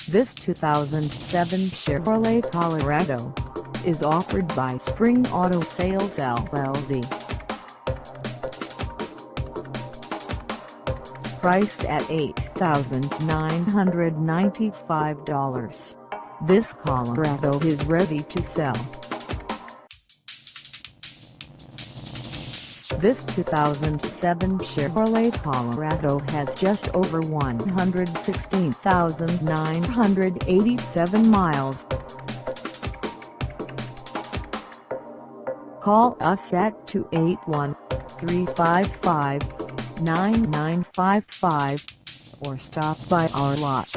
This 2007 Chevrolet Colorado is offered by Spring Auto Sales LLC. Priced at $8,995, this Colorado is ready to sell. This 2007 Chevrolet Colorado has just over 116,987 miles. Call us at 281-355-9955 or stop by our lot.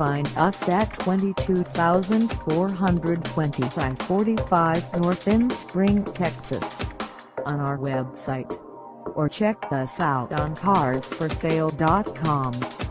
Find us at 22,425 45 North in Spring, Texas, on our website, or check us out on carsforsale.com.